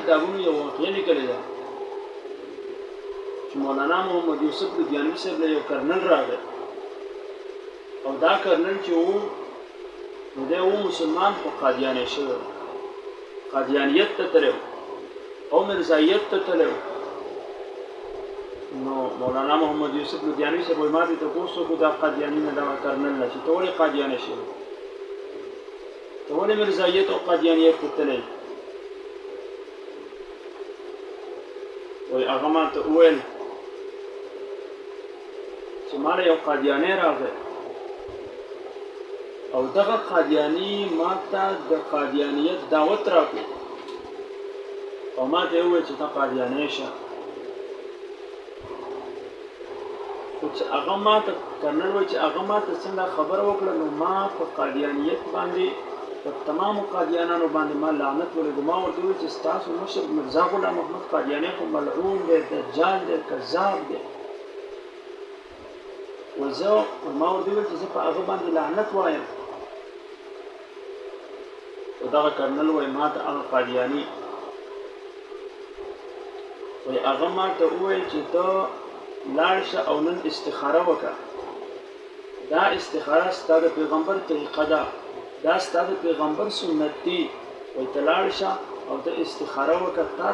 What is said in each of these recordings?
کتابونو you واقعه لیکلې ده چې مولانا محمد یوسف لودیانوي صاحب له یو کرنل راغی او دا کرنل چې وو نو دی و مسلمان خو قادیانی شوی قادیانیت ته تللی او مرزایت ته تللی نو مولانا محمد یوسف لودیانوي صاحب وایي ما دې تپوس وکړو دا قادیاني نه دغه کرنل نه چې ته ولې قادیانی شوی ته ولې مرزایت او قادیانیت ته تللی وایي هغه ما ته وویل چې ما له یو قادیانی راغی او دغه قادیانی ما ته د قادیانیت دعوت راکړو او ما ته وویل چې ته قادیانی شه خو چې هغه ما ته کرنل وایي چې هغه ما ته څنګه خبره وکړه نو ما په قادیانیت باندې په تمامو قادیانانو باندې ما لعنت ولګو ما ورته وویل چې ستاسو مشر مرزا غلام محمد قادیانی خو ملعون دی دجال دی کذاب دی وزه ما ورته وویل چې زه په هغه باندې لعنت وایم و دغه کرنل وایي ما ته هغه قادیاني وایي هغه ما ته وویل چې ته لاړ شه او نن استخاره وکړه دا استخاره ستا د پیغمبر طریقه ده دا ستا د پیغمبر سنت دی وایي ته لاړ شه او ته استخاره وکړه تا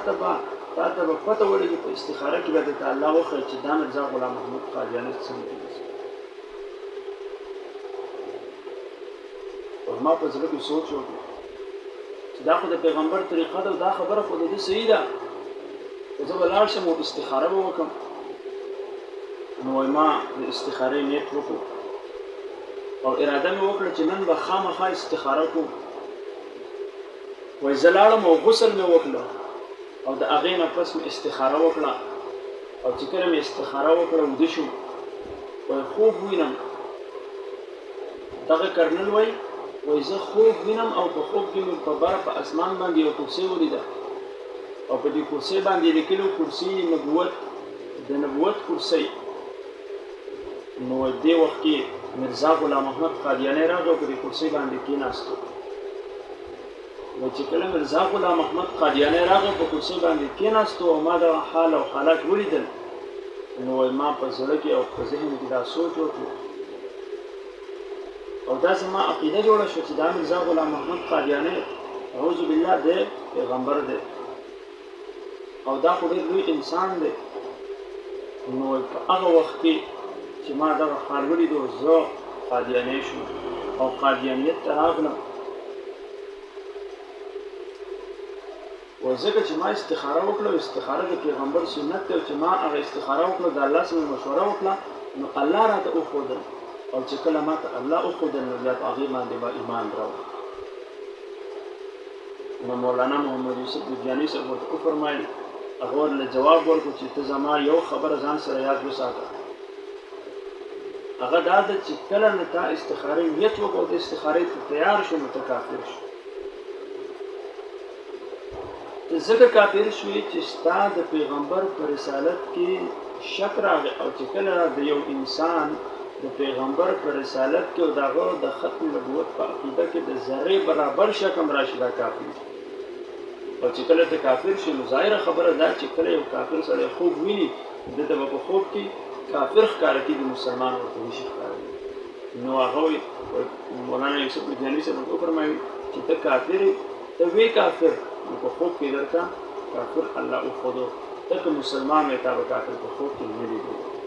ته به پته ولګي په استخاره کې به درته الله وښیي چې دا مرزا غلام محمد قادیاني څنګه دی ما په زړه کې سوچ وکړ چې دا خو د پیغمبر طریقه ده دا خبره خو د دې صحیح ده زه به لاړ شم او استخاره به وکړم نو وایي ما د استخارې نیت وکړو او اراده مې وکړه چې نن به خامخا استخاره کوم وایي زه لاړم او غسل مې وکړه او د هغې نه پس مې استخاره وکړه او چې کله مې استخاره وکړه وده شوم وایي خوب وینم دغه کرنل وایي وایي زه خوب وینم او په خوب کې مې په بره په اسمان باندې یو کرسۍ ولیده او په دې کرسۍ باندې لیکلي کرسۍ نبوت د نبوت کرسۍ نو دې وخت کې مرزا غلام محمد قادیانی راغی او په دې کرسۍ باندې کېناستو نو چې کله مرزا غلام محمد قادیانی راغی په کرسۍ باندې کېناستو او ما دغه حال او حالات ولیدل نو وایي ما په زړه کې او په ذهن کې دا سوچ وکړو او دا زما عقیده جوړه شو چې دا مرزا غلام محمد قادیانی اعوذ بالله دی پیغمبر دی او دا خو ډېر لوی انسان دی نو په هغه وخت کې چې ما دغه حال ولیدو زه قادیانی شوم او قادیانیت ته راغلم ځکه چې ما استخاره وکړه استخاره د پیغمبر سنت دی او چې ما هغه استخاره وکړه د الله سره مشوره وکړه نو الله راته وښودل او چې کله ما ته الله وښودل نو بیا په هغې باندې به ایمان راوړ نو مولانا محمد یوسف لودیانوي صاحب ورته وفرمایل هغه ورله جواب ورکړو چې ته زما یو خبره ځان سره یاد وساته هغه دا ده چې کله نه تا استخارې نیت وکړو د استخارې ته تیار شو نو ته کافر شو ته ځکه کافر شوې چې ستا د پیغمبر په رسالت کې شک راغی او چې کله د یو انسان د پیغمبر په رسالت کې او دغه د ختم نبوت په عقیده کې د ذرې برابر شک هم راشي دا کافر او چې کله ته کافر شي نو ظاهره خبره ده چې کله یو کافر سره خوب ویني دته به په خوب کې کافر ښکاره کېږي مسلمان ورته نشي ښکاره نو هغه وایي مولانا یوسف لودیانوي صاحب ورته وفرمایل چې ته کافر یې ته وې کافر نو په خوب کې درته کافر الله وښودو ته که مسلمان وې تا به کافر په خوب کې نه لیدلی